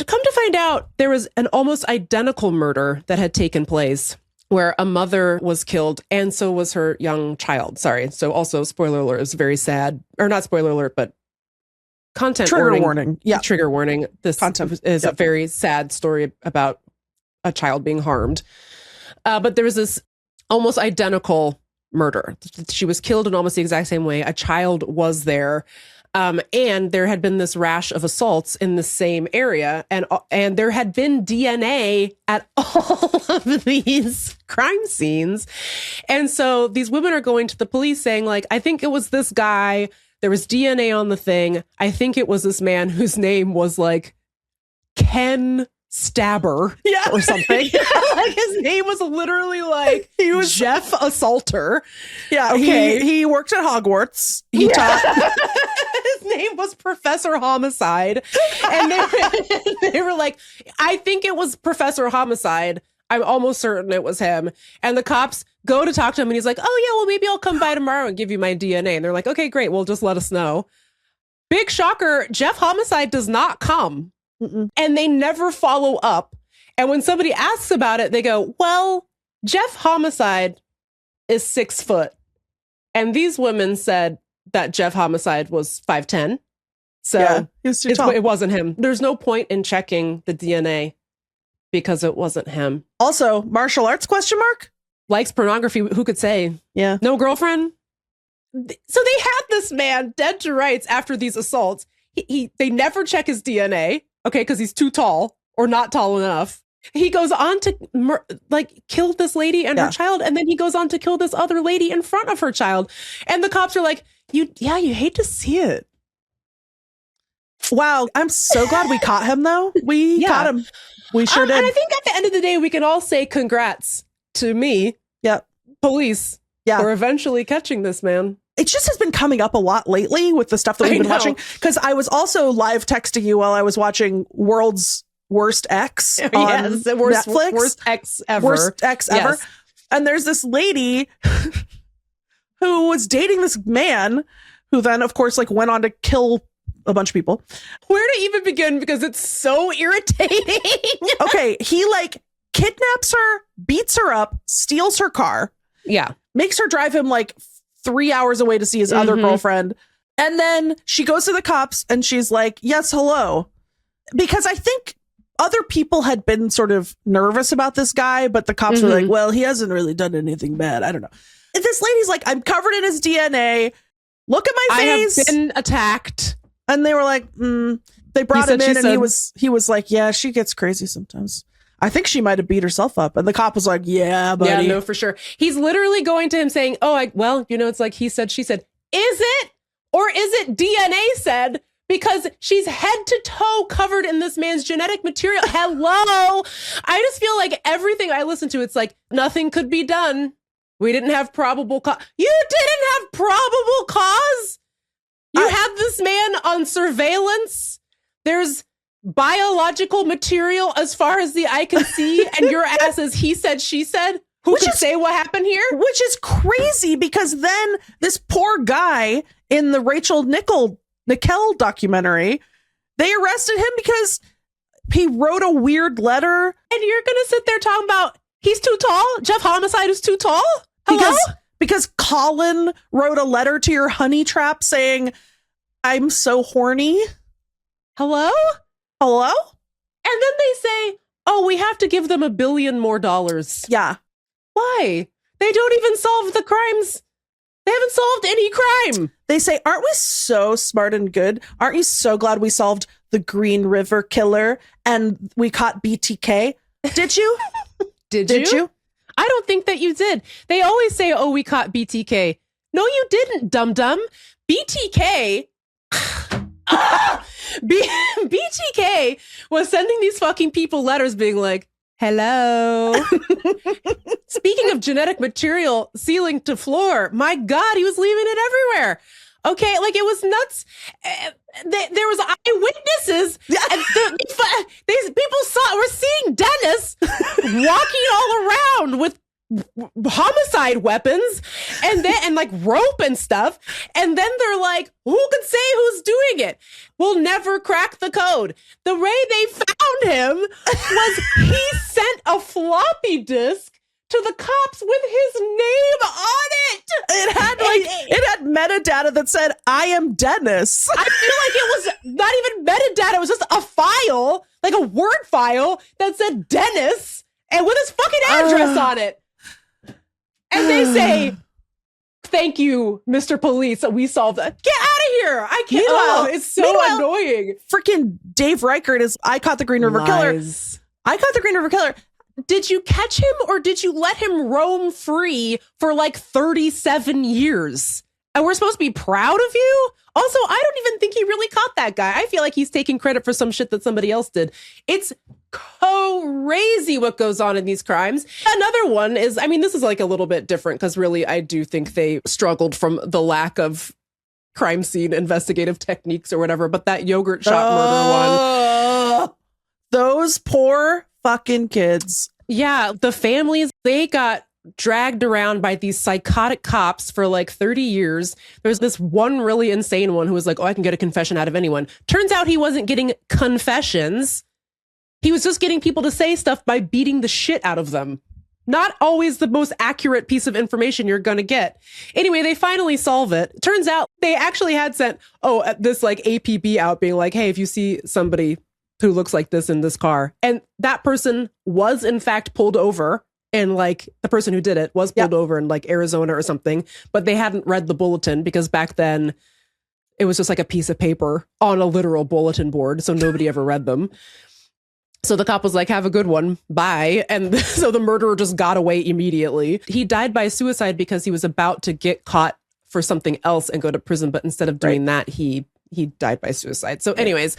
Come to find out, there was an almost identical murder that had taken place where a mother was killed and so was her young child. Sorry. So also, spoiler alert, is very sad. Or not spoiler alert, but content trigger warning. Yeah. Trigger warning. This content is a very sad story about a child being harmed. But there was this almost identical murder. She was killed in almost the exact same way. A child was there. And there had been this rash of assaults in the same area. And there had been DNA at all of these crime scenes. And so these women are going to the police saying, like, I think it was this guy. There was DNA on the thing. I think it was this man whose name was like Ken Stabber or something. Like his name was literally like he was Jeff Assaulter. Yeah, okay. He worked at Hogwarts. He taught. His name was Professor Homicide. And they were like, I think it was Professor Homicide. I'm almost certain it was him. And the cops go to talk to him and he's like, oh yeah, well maybe I'll come by tomorrow and give you my DNA. And they're like, okay, great. Well, just let us know. Big shocker. Jeff Homicide does not come. And they never follow up. And when somebody asks about it, they go, well, Jeff Homicide is 6 foot. And these women said that Jeff Homicide was 5'10". So yeah, he was too tall. It wasn't him. There's no point in checking the DNA because it wasn't him. Also, martial arts ? Likes pornography. Who could say? Yeah. No girlfriend. So they had this man dead to rights after these assaults. They never check his DNA. Okay, because he's too tall or not tall enough. He goes on to kill this lady and her child, and then he goes on to kill this other lady in front of her child. And the cops are like, you hate to see it. Wow, I'm so glad we caught him though. We caught him. We sure did. And I think at the end of the day, we can all say congrats to me, police, for eventually catching this man. It just has been coming up a lot lately with the stuff that we've been watching. Because I was also live texting you while I was watching World's Worst X on Netflix. Worst X ever. Worst X ever. Yes. And there's this lady who was dating this man who then, of course, like went on to kill a bunch of people. Where to even begin? Because it's so irritating. Okay, he like kidnaps her, beats her up, steals her car. Yeah. Makes her drive him like 3 hours away to see his other girlfriend. And then she goes to the cops and she's like, yes, hello. Because I think other people had been sort of nervous about this guy, but the cops were like, well, he hasn't really done anything bad. I don't know. And this lady's like, I'm covered in his DNA. Look at my face. I have been attacked. And they were like, they brought him in and he was like, yeah, she gets crazy sometimes. I think she might have beat herself up. And the cop was like, yeah, buddy. Yeah, no, for sure. He's literally going to him saying, well, you know, it's like he said, she said. Is it? Or is it DNA said? Because she's head to toe covered in this man's genetic material. Hello. I just feel like everything I listen to, it's like nothing could be done. We didn't have probable cause. You didn't have probable cause? You had this man on surveillance. There's biological material as far as the eye can see, and your ass is he said, she said. Who can say what happened here? Which is crazy, because then this poor guy in the Rachel Nickell documentary, they arrested him because he wrote a weird letter. And you're gonna sit there talking about he's too tall? Jeff Homicide is too tall? Hello? Because Colin wrote a letter to your honey trap saying, I'm so horny. Hello? And then they say, oh, we have to give them $1 billion more. Yeah. Why? They don't even solve the crimes. They haven't solved any crime. They say, aren't we so smart and good? Aren't you so glad we solved the Green River killer and we caught BTK? Did you? Did you? I don't think that you did. They always say, oh, we caught BTK. No, you didn't, dum-dum. BTK... BTK was sending these fucking people letters being like, hello. Speaking of genetic material, ceiling to floor, my God, he was leaving it everywhere. Okay, like it was nuts. There was eyewitnesses. And these people were seeing Dennis walking all around with homicide weapons and like rope and stuff, and then they're like, who could say who's doing it? We'll never crack the code. The way they found him was he sent a floppy disk to the cops with his name on it. It had metadata that said, I am Dennis. I feel like it was not even metadata, it was just a file, like a Word file that said Dennis and with his fucking address on it. And they say, thank you, Mr. Police. We solved that. Get out of here. I can't. It's so annoying. Freaking Dave Reichert is, I caught the Green River Killer. I caught the Green River Killer. Did you catch him or did you let him roam free for like 37 years? And we're supposed to be proud of you? Also, I don't even think he really caught that guy. I feel like he's taking credit for some shit that somebody else did. It's crazy what goes on in these crimes. Another one is, I mean, this is like a little bit different because really I do think they struggled from the lack of crime scene investigative techniques or whatever, but that yogurt shop murder one. Those poor fucking kids. Yeah, the families, they got dragged around by these psychotic cops for like 30 years. There's this one really insane one who was like, oh, I can get a confession out of anyone. Turns out he wasn't getting confessions. He was just getting people to say stuff by beating the shit out of them. Not always the most accurate piece of information you're going to get. Anyway, they finally solve it. Turns out they actually had sent, this like APB out being like, hey, if you see somebody who looks like this in this car, and that person was in fact pulled over, and like the person who did it was pulled over in like Arizona or something, but they hadn't read the bulletin because back then it was just like a piece of paper on a literal bulletin board. So nobody ever read them. So the cop was like, have a good one. Bye. And so the murderer just got away immediately. He died by suicide because he was about to get caught for something else and go to prison. But instead of doing that, he died by suicide. So anyways,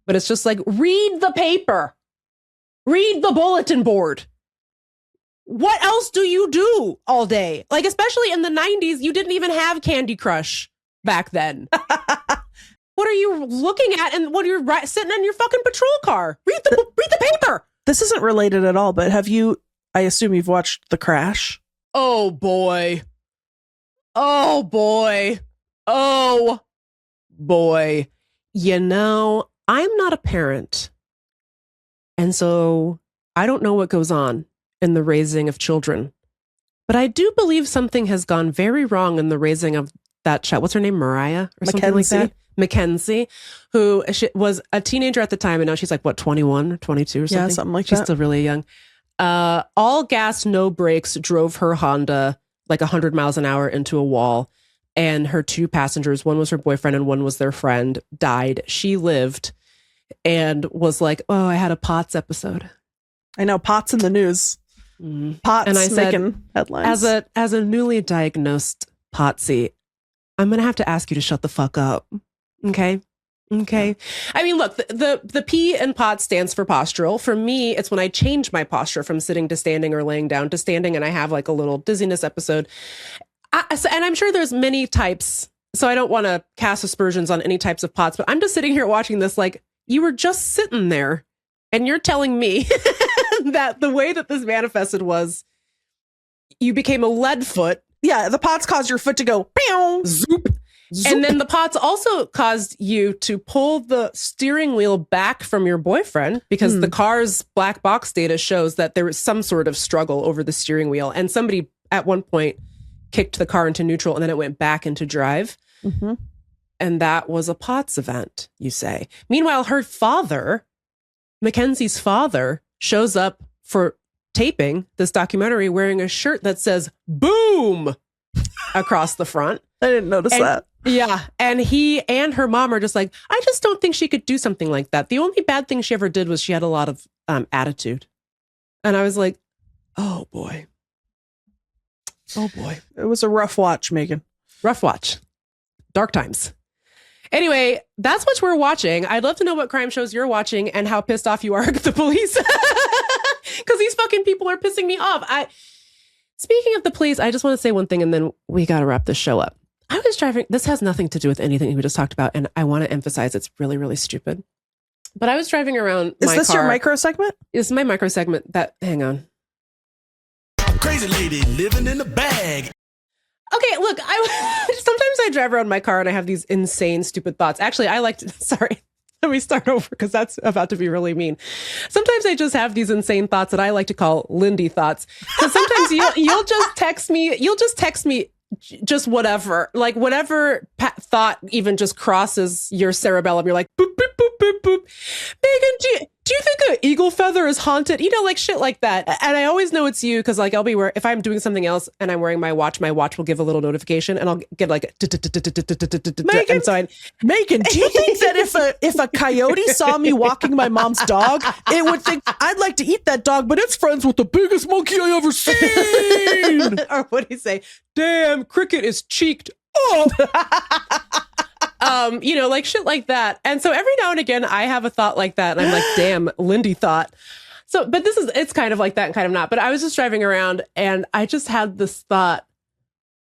but it's just like, read the paper. Read the bulletin board. What else do you do all day? Like, especially in the 90s, you didn't even have Candy Crush back then. What are you looking at? And what are you sitting in your fucking patrol car? Read the paper. This isn't related at all, but I assume you've watched The Crash. Oh boy. Oh boy. Oh boy. You know, I'm not a parent. And so I don't know what goes on in the raising of children. But I do believe something has gone very wrong in the raising of that child. What's her name? Mariah or something like that? Mackenzie, who was a teenager at the time. And now she's like, what, 21 or 22 or something? Yeah, something like that. She's still really young. All gas, no brakes, drove her Honda like 100 miles an hour into a wall. And her two passengers, one was her boyfriend and one was their friend, died. She lived and was like, oh, I had a POTS episode. I know, POTS in the news. POTS and I said, making headlines. As a newly diagnosed POTSy, I'm going to have to ask you to shut the fuck up. Okay. Yeah. I mean, look, the P in POTS stands for postural. For me, it's when I change my posture from sitting to standing or laying down to standing, and I have like a little dizziness episode. And I'm sure there's many types, so I don't want to cast aspersions on any types of POTS, but I'm just sitting here watching this like, you were just sitting there, and you're telling me that the way that this manifested was you became a lead foot. Yeah, the POTS caused your foot to go, pew, zoop. Zoop. And then the POTS also caused you to pull the steering wheel back from your boyfriend because the car's black box data shows that there was some sort of struggle over the steering wheel. And somebody at one point kicked the car into neutral and then it went back into drive. Mm-hmm. And that was a POTS event, you say. Meanwhile, her father, Mackenzie's father, shows up for taping this documentary wearing a shirt that says "Boom" across the front. I didn't notice that. Yeah. And he and her mom are just like, I just don't think she could do something like that. The only bad thing she ever did was she had a lot of attitude. And I was like, oh boy. Oh boy. It was a rough watch, Meagan. Rough watch. Dark times. Anyway, that's what we're watching. I'd love to know what crime shows you're watching and how pissed off you are at the police. Because these fucking people are pissing me off. Speaking of the police, I just want to say one thing and then we got to wrap this show up. I was driving. This has nothing to do with anything we just talked about. And I want to emphasize it's really, really stupid. But I was driving around my car. Is this your micro segment? This is my micro segment hang on. Crazy lady living in a bag. Okay, look, sometimes I drive around my car and I have these insane, stupid thoughts. Actually, sorry, let me start over because that's about to be really mean. Sometimes I just have these insane thoughts that I like to call Lindy thoughts. Because sometimes you'll just text me just whatever, like whatever thought even just crosses your cerebellum. You're like, boop, boop, boop, boop, boop. Meagan, do you think an eagle feather is haunted? You know, like shit like that. And I always know it's you because like if I'm doing something else and I'm wearing my watch will give a little notification and I'll get like Meagan, Meagan, do you think that if a coyote saw me walking my mom's dog, it would think I'd like to eat that dog, but it's friends with the biggest monkey I ever seen? Or what do you say? Damn, cricket is cheeked. Oh. Like shit like that. And so every now and again, I have a thought like that. And I'm like, damn, Lindy thought. So, but it's kind of like that and kind of not. But I was just driving around and I just had this thought.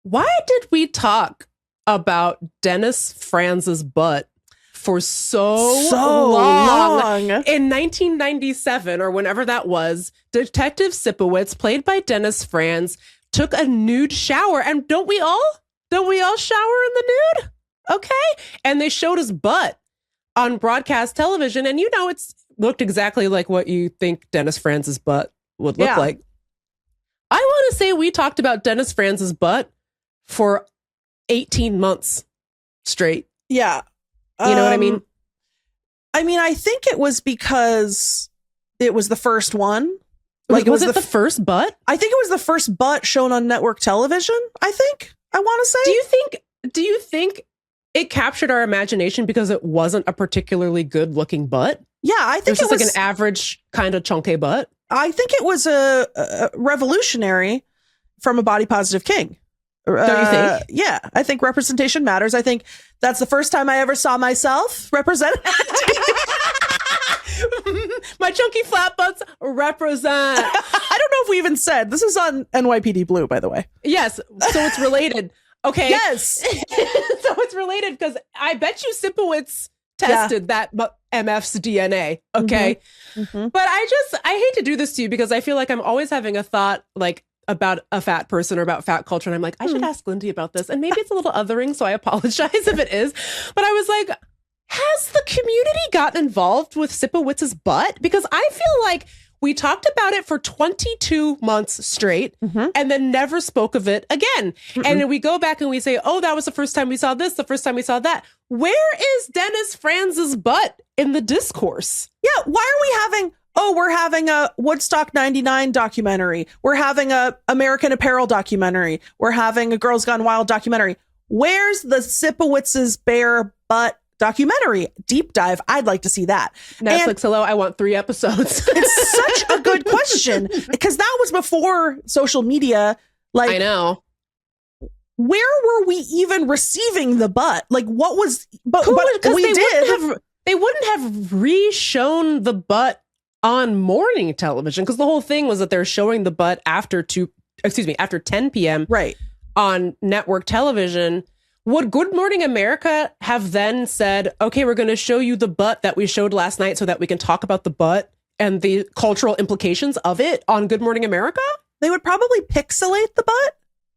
Why did we talk about Dennis Franz's butt for so long? In 1997 or whenever that was, Detective Sipowicz, played by Dennis Franz, took a nude shower. And don't we all shower in the nude? Okay. And they showed his butt on broadcast television. And it's looked exactly like what you think Dennis Franz's butt would look like. I want to say we talked about Dennis Franz's butt for 18 months straight. Yeah. You know what I mean? I mean, I think it was because it was the first one. Like, was it the first butt? I think it was the first butt shown on network television, I think. I want to say. Do you think it captured our imagination because it wasn't a particularly good looking butt? Yeah, I think it was like an average kind of chunky butt. I think it was a revolutionary from a body positive king. Don't you think? Yeah, I think representation matters. I think that's the first time I ever saw myself represented. My My chunky flat butts represent. I don't know if we even said this is on NYPD Blue, by the way. Yes, so it's related. Okay. Yes. So it's related because I bet you Sipowicz tested that MF's DNA. Okay. Mm-hmm. But I hate to do this to you because I feel like I'm always having a thought like about a fat person or about fat culture. And I'm like, I should ask Lindy about this. And maybe it's a little othering, so I apologize if it is. But I was like, has the community gotten involved with Sipowicz's butt? Because I feel like we talked about it for 22 months straight and then never spoke of it again. And then we go back and we say, oh, that was the first time we saw this, the first time we saw that. Where is Dennis Franz's butt in the discourse? Yeah, why are we we're having a Woodstock 99 documentary. We're having a American Apparel documentary. We're having a Girls Gone Wild documentary. Where's the Sipowicz's bare butt documentary? Deep dive. I'd like to see that. Netflix, hello, I want 3 episodes. It's such a good question because that was before social media. Like, I know. Where were we even receiving the butt? Like, what was? But we did. They wouldn't have re-shown the butt on morning television because the whole thing was that they're showing the butt after 10 p.m. right on network television. Would Good Morning America have then said, okay, we're going to show you the butt that we showed last night so that we can talk about the butt and the cultural implications of it on Good Morning America? They would probably pixelate the butt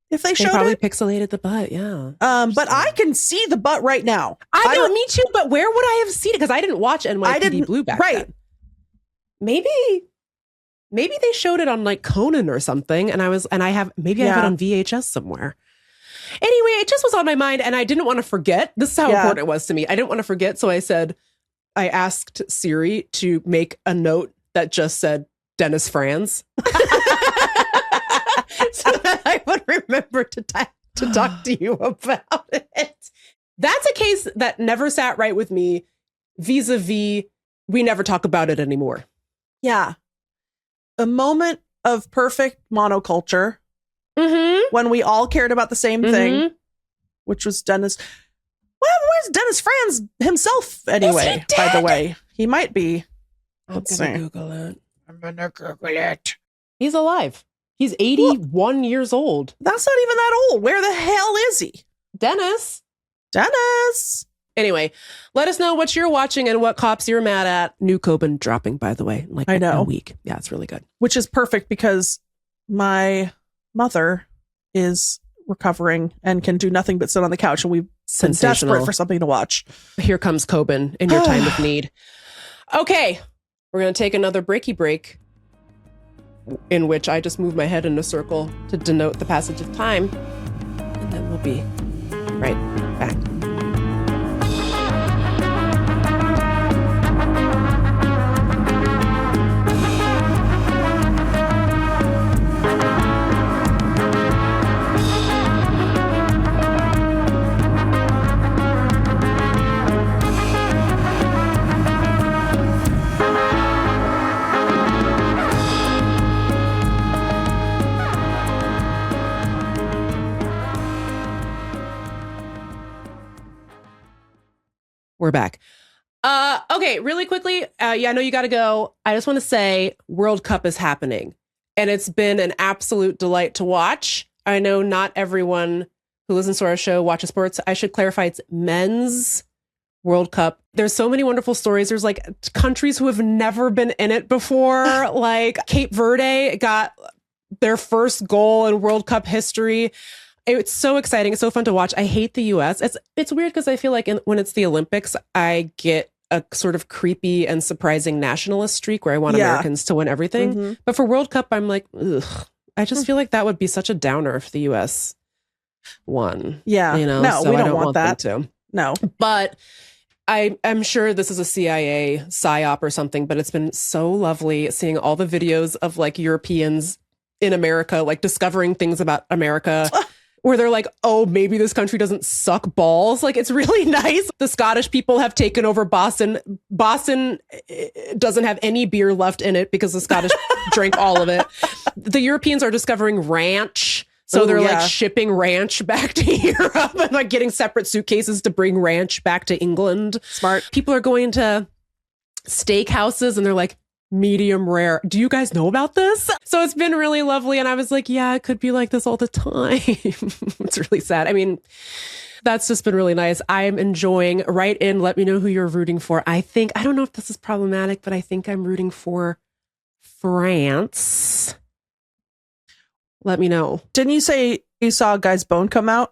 if they showed probably it. Pixelated the butt, yeah. But I can see the butt right now. I know, me too, but where would I have seen it? Because I didn't watch NYPD Blue back then. Maybe they showed it on like Conan or something, and I have it on VHS somewhere. Anyway, it just was on my mind, and I didn't want to forget. This is how important it was to me. I didn't want to forget, so I asked Siri to make a note that just said Dennis Franz, so that I would remember to talk to you about it. That's a case that never sat right with me. Vis-a-vis, we never talk about it anymore. Yeah, a moment of perfect monoculture. When we all cared about the same thing, which was Dennis. Well, where's Dennis Franz himself anyway? By the way, he might be. I'm gonna Google it. He's alive. He's 81 years old. That's not even that old. Where the hell is he? Dennis. Anyway, let us know what you're watching and what cops you're mad at. New Coben dropping, by the way, like I know. a week. Yeah, it's really good. Which is perfect because my mother is recovering and can do nothing but sit on the couch, and we've been desperate for something to watch. Here comes Coben in your time of need. Okay, we're going to take another breaky break in which I just move my head in a circle to denote the passage of time, and then we'll be right back. We're back. Okay, really quickly. I know you got to go. I just want to say World Cup is happening, and it's been an absolute delight to watch. I know not everyone who listens to our show watches sports. I should clarify, it's men's World Cup. There's so many wonderful stories. There's like countries who have never been in it before. Like Cape Verde got their first goal in World Cup history. It's so exciting. It's so fun to watch. I hate the US. It's weird because I feel like when it's the Olympics, I get a sort of creepy and surprising nationalist streak where I want Americans to win everything. But for World Cup, I'm like, ugh. I just feel like that would be such a downer if the US won. Yeah. You know? No, so we I don't want that. Them to. No. But I'm sure this is a CIA psyop or something, but it's been so lovely seeing all the videos of like Europeans in America, like discovering things about America. Where they're like, oh, maybe this country doesn't suck balls. Like, it's really nice. The Scottish people have taken over Boston. Boston doesn't have any beer left in it because the Scottish drank all of it. The Europeans are discovering ranch. So they're like shipping ranch back to Europe and like getting separate suitcases to bring ranch back to England. Smart. People are going to steakhouses and they're like, medium rare. Do you guys know about this? So it's been really lovely. And I was like, yeah, it could be like this all the time. It's really sad. I mean, that's just been really nice. I am enjoying. Write in, let me know who you're rooting for. I don't know if this is problematic, but I think I'm rooting for France. Let me know. Didn't you say you saw a guy's bone come out?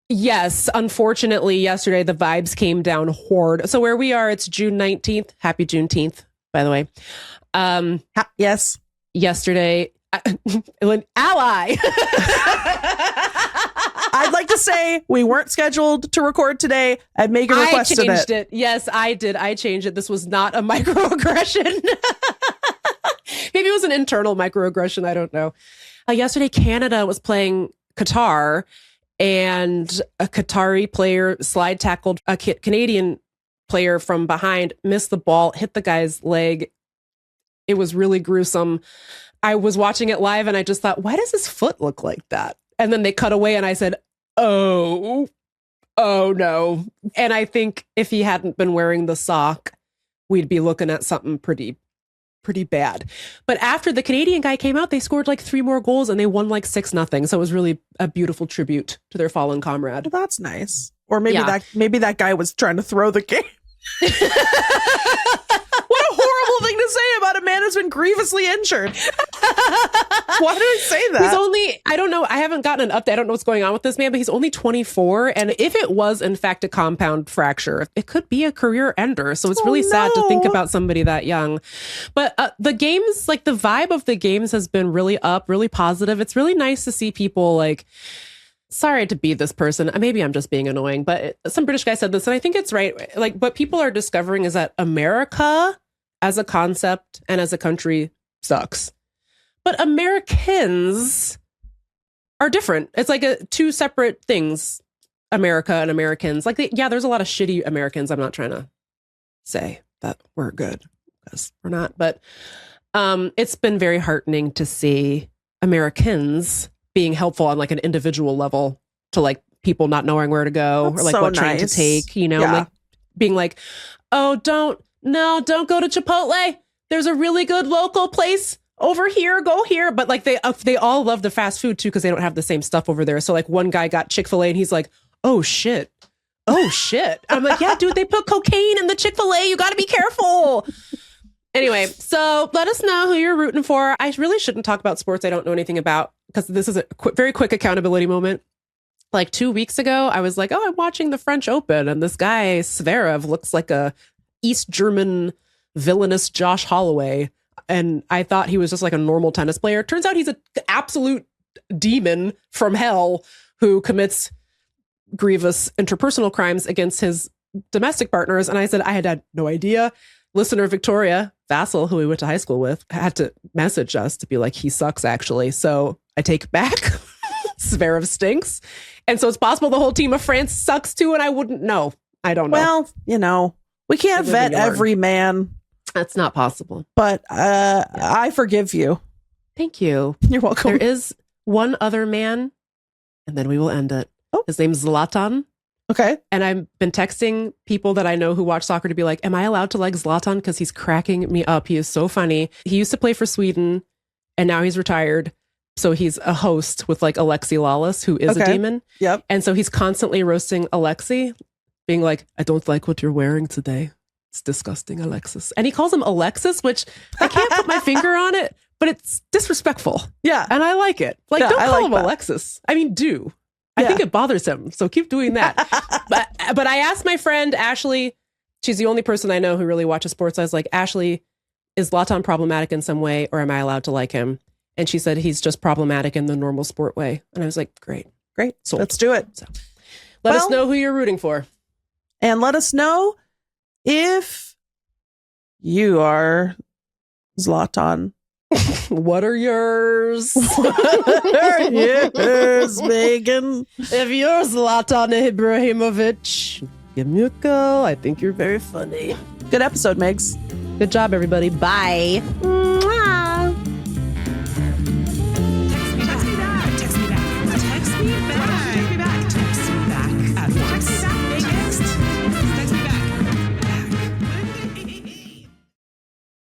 Yes. Unfortunately, yesterday the vibes came down hard. So where we are, it's June 19th. Happy Juneteenth, by the way. Yes. Yesterday, ally. I'd like to say we weren't scheduled to record today, and Megan requested it. I changed it. Yes, I did. I changed it. This was not a microaggression. Maybe it was an internal microaggression. I don't know. Yesterday, Canada was playing Qatar, and a Qatari player slide tackled a Canadian player from behind, missed the ball, hit the guy's leg. It was really gruesome. I was watching it live and I just thought, why does his foot look like that? And then they cut away and I said, oh no. And I think if he hadn't been wearing the sock, we'd be looking at something pretty bad. But after the Canadian guy came out, they scored like 3 more goals and they won like 6-0. So it was really a beautiful tribute to their fallen comrade. Well, that's nice. Or maybe that guy was trying to throw the game. What a horrible thing to say about a man who's been grievously injured. Why did I say that? He's only, I don't know. I haven't gotten an update. I don't know what's going on with this man, but he's only 24. And if it was, in fact, a compound fracture, it could be a career ender. So it's really sad to think about somebody that young. But the games, like the vibe of the games has been really up, really positive. It's really nice to see people like, sorry to be this person. Maybe I'm just being annoying, but some British guy said this, and I think it's right. Like, what people are discovering is that America as a concept and as a country sucks. But Americans are different. It's like two separate things, America and Americans. Like, there's a lot of shitty Americans. I'm not trying to say that we're good, because we're not. But it's been very heartening to see Americans being helpful on like an individual level to like people not knowing where to go. That's or like so what train to take, like being like, oh, don't go to Chipotle. There's a really good local place over here. Go here. But like they all love the fast food too, because they don't have the same stuff over there. So like one guy got Chick-fil-A and he's like, oh shit. I'm like, yeah, dude, they put cocaine in the Chick-fil-A. You got to be careful. Anyway, so let us know who you're rooting for. I really shouldn't talk about sports I don't know anything about, because this is a very quick accountability moment. Like 2 weeks ago, I was like, oh, I'm watching the French Open, and this guy, Zverev, looks like a East German villainous Josh Holloway. And I thought he was just like a normal tennis player. Turns out he's an absolute demon from hell who commits grievous interpersonal crimes against his domestic partners. And I said, I had no idea. Listener Victoria Vassal, who we went to high school with, had to message us to be like, he sucks, actually. So I take back. Zverev stinks. And so it's possible the whole team of France sucks too, and I wouldn't know. I don't know. Well, we can't vet every man. That's not possible. But I forgive you. Thank you. You're welcome. There is one other man, and then we will end it. Oh. His name's Zlatan. Okay. And I've been texting people that I know who watch soccer to be like, am I allowed to like Zlatan? Because he's cracking me up. He is so funny. He used to play for Sweden, and now he's retired. So he's a host with like Alexi Lawless, who is a demon. Yep. And so he's constantly roasting Alexi, being like, I don't like what you're wearing today. It's disgusting, Alexis. And he calls him Alexis, which I can't put my finger on it, but it's disrespectful. Yeah. And I like it. Like, don't call him Alexis. I mean, do. I think it bothers him. So keep doing that. But I asked my friend, Ashley, she's the only person I know who really watches sports. I was like, Ashley, is Zlatan problematic in some way, or am I allowed to like him? And she said he's just problematic in the normal sport way. And I was like, great. Sold. Let's do it. So let us know who you're rooting for. And let us know if you are Zlatan. What are yours? Yes, Megan. If you're Zlatan Ibrahimovic, give me a call. I think you're very funny. Good episode, Megs. Good job, everybody. Bye.